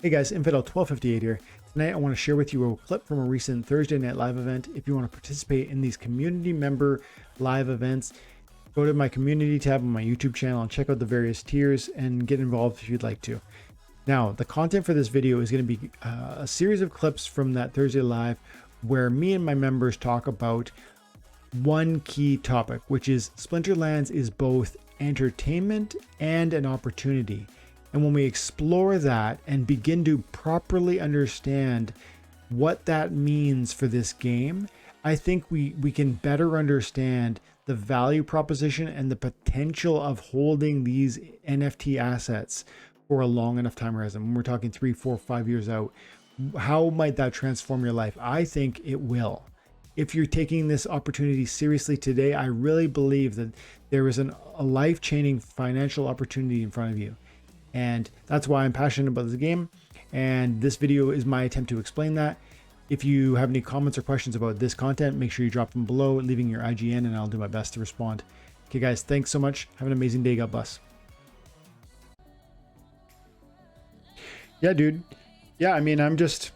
Hey guys, Infidel 1258 here. Tonight I want to share with you a clip from a recent Thursday night live event. If you want to participate in these community member live events, go to my community tab on my YouTube channel and check out the various tiers and get involved if you'd like to. Now, the content for this video is going to be a series of clips from that Thursday live where me and my members talk about one key topic, which is Splinterlands is both entertainment and an opportunity. And when we explore that and begin to properly understand what that means for this game, I think we can better understand the value proposition and the potential of holding these NFT assets for a long enough time horizon. When we're talking 3, 4, 5 years out, how might that transform your life? I think it will. If you're taking this opportunity seriously today, I really believe that there is a life-changing financial opportunity in front of you. And that's why I'm passionate about this game. And this video is my attempt to explain that. If you have any comments or questions about this content, make sure you drop them below, leaving your IGN, and I'll do my best to respond. Okay, guys, thanks so much. Have an amazing day. God bless. Yeah, dude. Yeah, I mean, I'm just,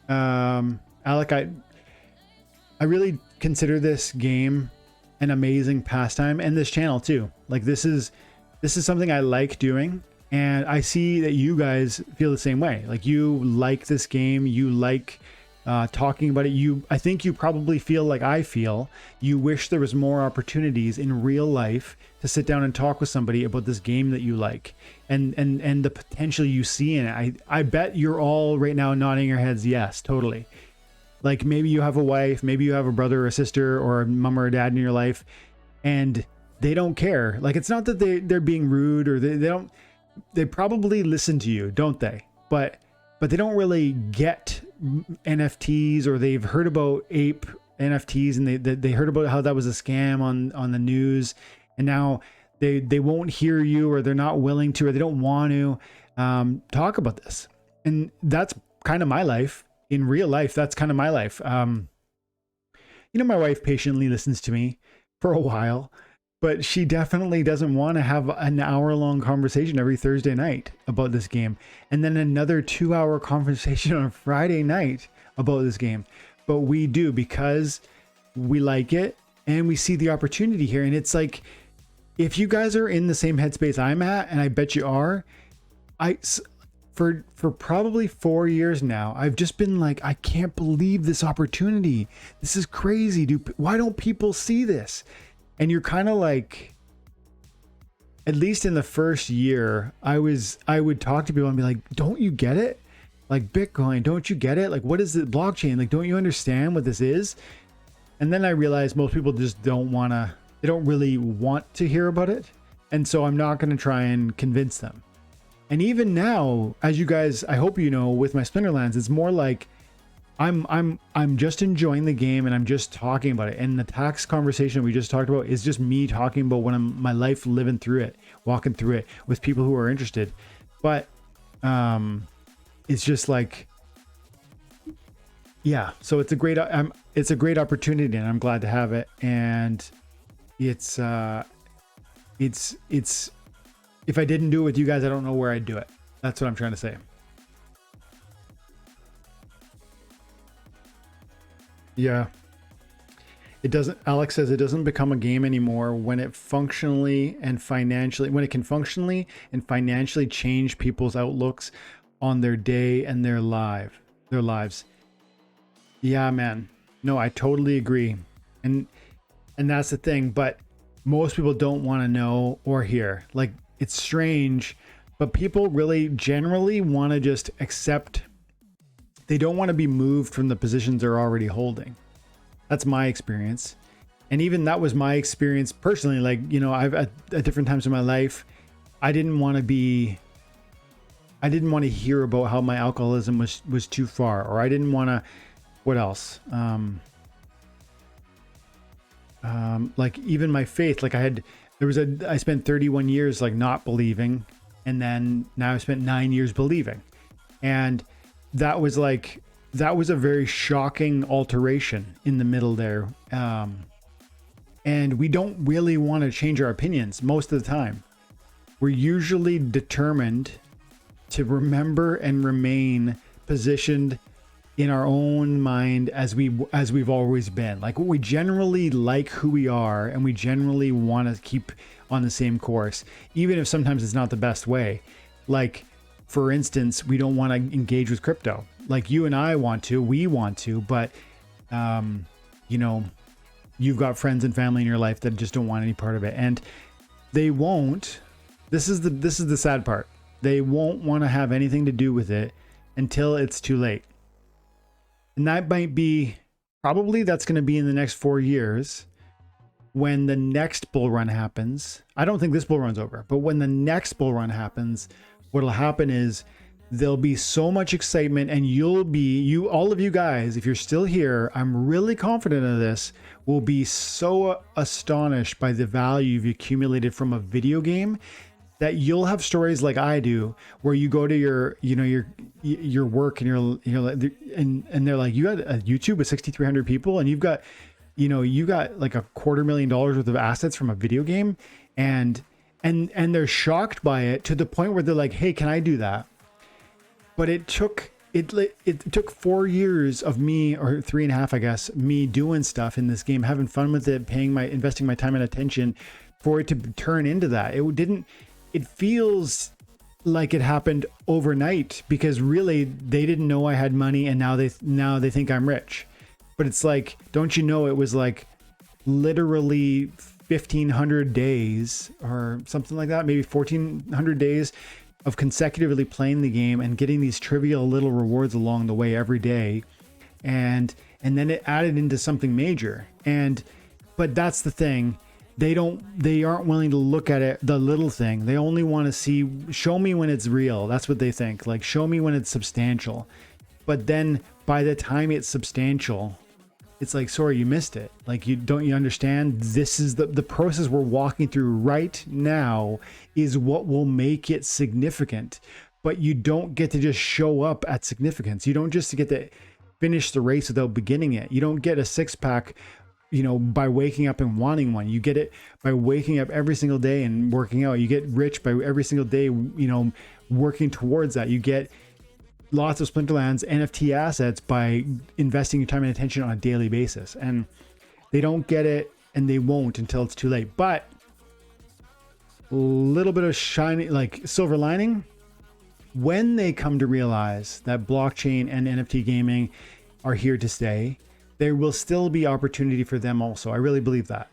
Alec, I really consider this game an amazing pastime, and this channel too. Like this is something I like doing. And I see that you guys feel the same way. Like you like this game, you like talking about it. I think you probably feel like I feel. You wish there was more opportunities in real life to sit down and talk with somebody about this game that you like, and the potential you see in it. I bet you're all right now nodding your heads, yes, totally. Like maybe you have a wife, maybe you have a brother or a sister or a mom or a dad in your life, and they don't care. Like it's not that they're being rude or they don't. They probably listen to you, don't they? But they don't really get NFTs, or they've heard about ape NFTs and they heard about how that was a scam on the news, and now they won't hear you, or they're not willing to, or they don't want to talk about this. And that's kind of my life in real life. That's kind of my life. You know, my wife patiently listens to me for a while, but she definitely doesn't want to have an hour-long conversation every Thursday night about this game, and then another 2-hour conversation on Friday night about this game. But we do, because we like it and we see the opportunity here. And it's like, if you guys are in the same headspace I'm at, and I bet you are, for probably 4 years now, I've just been like, I can't believe this opportunity. This is crazy, dude. Why don't people see this? And you're kind of like, at least in the first year, I would talk to people and be like, don't you get it? Like Bitcoin, don't you get it? Like, what is the blockchain? Like, don't you understand what this is? And then I realized most people just they don't really want to hear about it. And so I'm not going to try and convince them. And even now, as you guys, I hope you know, with my Splinterlands, it's more like, I'm just enjoying the game, and I'm just talking about it. And the tax conversation we just talked about is just me talking about my life, living through it, walking through it with people who are interested. But it's just like, yeah. So it's a great opportunity, and I'm glad to have it. And it's if I didn't do it with you guys, I don't know where I'd do it. That's what I'm trying to say. Yeah, it doesn't. Alex says it doesn't become a game anymore when it can functionally and financially change people's outlooks on their day and their lives. Yeah, man. No, I totally agree. And that's the thing. But most people don't want to know or hear. Like, it's strange, but people really generally want to just accept. They don't want to be moved from the positions they're already holding. That's my experience. And even that was my experience personally. Like, you know, I've at different times in my life, I didn't want to hear about how my alcoholism was too far, or I didn't want to, what else? Like even my faith, like I spent 31 years like not believing. And then now I spent 9 years believing. And that was a very shocking alteration in the middle there. And we don't really want to change our opinions most of the time. We're usually determined to remember and remain positioned in our own mind as we've always been. Like, we generally like who we are, and we generally want to keep on the same course, even if sometimes it's not the best way. Like, for instance, we don't want to engage with crypto. Like, you and I we want to, but you know, you've got friends and family in your life that just don't want any part of it, and they won't. This is the sad part. They won't want to have anything to do with it until it's too late. And that might be, probably that's going to be in the next 4 years when the next bull run happens. I don't think this bull run's over, but when the next bull run happens, what'll happen is there'll be so much excitement, and all of you guys, if you're still here, I'm really confident of this, will be so astonished by the value you've accumulated from a video game that you'll have stories like I do, where you go to your work, and you're like, and they're like, you got a YouTube with 6,300 people, and you got like $250,000 worth of assets from a video game, and they're shocked by it to the point where they're like, hey, can I do that? But it took 4 years of me, or 3.5, I guess, me doing stuff in this game, having fun with it, investing my time and attention for it to turn into that. It feels like it happened overnight, because really they didn't know I had money, and now they think I'm rich. But it's like, don't you know, it was like literally 1,500 days or something like that, maybe 1,400 days of consecutively playing the game and getting these trivial little rewards along the way every day, and then it added into something major. But that's the thing. They aren't willing to look at it, the little thing. They only want to show me when it's real. That's what they think. Like, show me when it's substantial. But then by the time it's substantial, it's like, sorry, you missed it. Like, you understand? This is the process we're walking through right now is what will make it significant. But you don't get to just show up at significance. You don't just get to finish the race without beginning it. You don't get a six-pack, by waking up and wanting one. You get it by waking up every single day and working out. You get rich by every single day, working towards that. You get lots of Splinterlands NFT assets by investing your time and attention on a daily basis. And they don't get it, and they won't until it's too late. But a little bit of shiny, like, silver lining, when they come to realize that blockchain and NFT gaming are here to stay, there will still be opportunity for them also. I really believe that.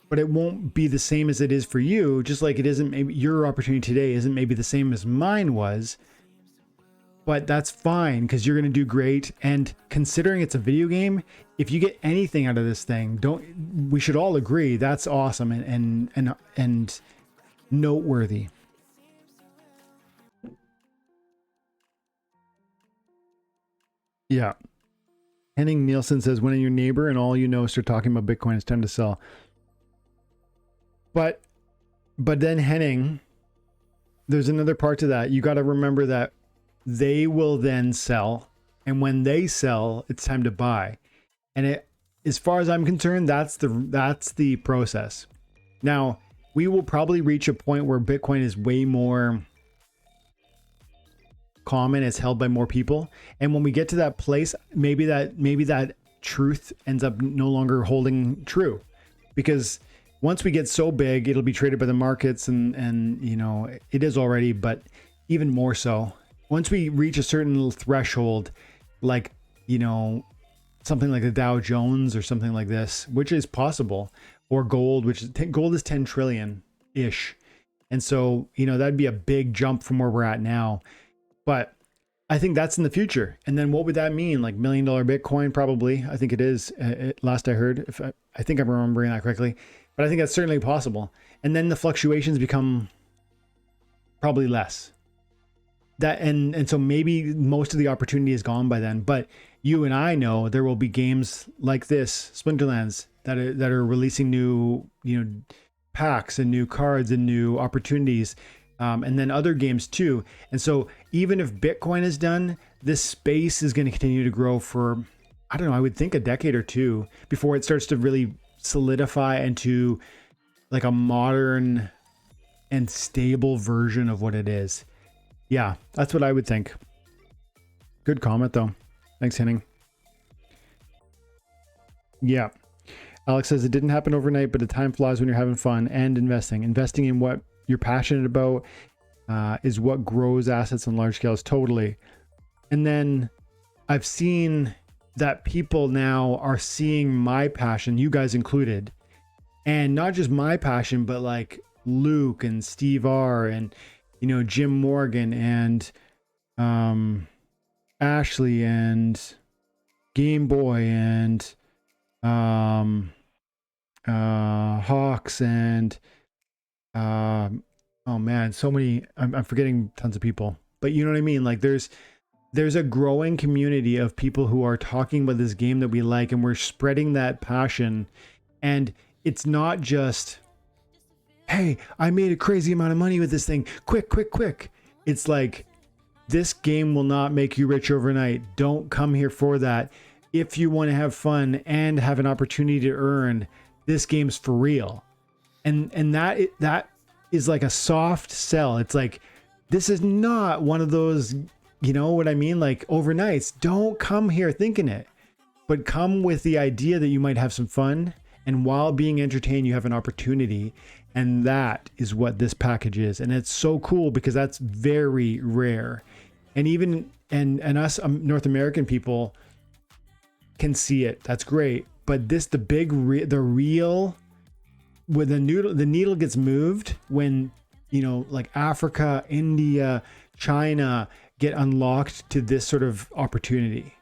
But it won't be the same as it is for you, just like it isn't, maybe your opportunity today isn't maybe the same as mine was. But that's fine, because you're going to do great. And considering it's a video game, if you get anything out of this thing, we should all agree that's awesome and noteworthy. Yeah. Henning Nielsen says, when your neighbor and all you know start talking about Bitcoin, it's time to sell. But then, Henning, there's another part to that. You got to remember that they will then sell, and when they sell, it's time to buy. And as far as I'm concerned, that's the process. Now, we will probably reach a point where Bitcoin is way more common, it's held by more people, and when we get to that place, maybe that truth ends up no longer holding true, because once we get so big, it'll be traded by the markets, and it is already, but even more so once we reach a certain threshold, like something like the Dow Jones or something like this, which is possible, or gold, gold is 10 trillion ish, and so that'd be a big jump from where we're at now. But I think that's in the future. And then what would that mean? Like $1 million Bitcoin, probably. I think it is. Last I heard, I think I'm remembering that correctly. But I think that's certainly possible. And then the fluctuations become probably less. And so maybe most of the opportunity is gone by then. But you and I know there will be games like this, Splinterlands, that are releasing new packs and new cards and new opportunities. And then other games too. And so even if Bitcoin is done, this space is going to continue to grow for, I don't know, I would think a decade or two before it starts to really solidify into like a modern and stable version of what it is. Yeah, that's what I would think. Good comment though. Thanks, Henning. Yeah. Alex says it didn't happen overnight, but the time flies when you're having fun and investing. Investing in what you're passionate about is what grows assets on large scales. Totally. And then I've seen that people now are seeing my passion, you guys included, and not just my passion, but like Luke and Steve R and, you know, Jim Morgan and Ashley and Game Boy and Hawks and oh man, so many. I'm forgetting tons of people, but you know what I mean. Like there's a growing community of people who are talking about this game that we like, and we're spreading that passion. And it's not just, hey, I made a crazy amount of money with this thing. Quick, quick, quick. It's like, this game will not make you rich overnight. Don't come here for that. If you want to have fun and have an opportunity to earn, this game's for real. And that is like a soft sell. It's like, this is not one of those, you know what I mean? Like overnights. Don't come here thinking it, but come with the idea that you might have some fun. And while being entertained, you have an opportunity. And that is what this package is. And it's so cool because that's very rare. And even, and us North American people can see it. That's great. But this, the real, when the needle gets moved, when, you know, like Africa, India, China get unlocked to this sort of opportunity.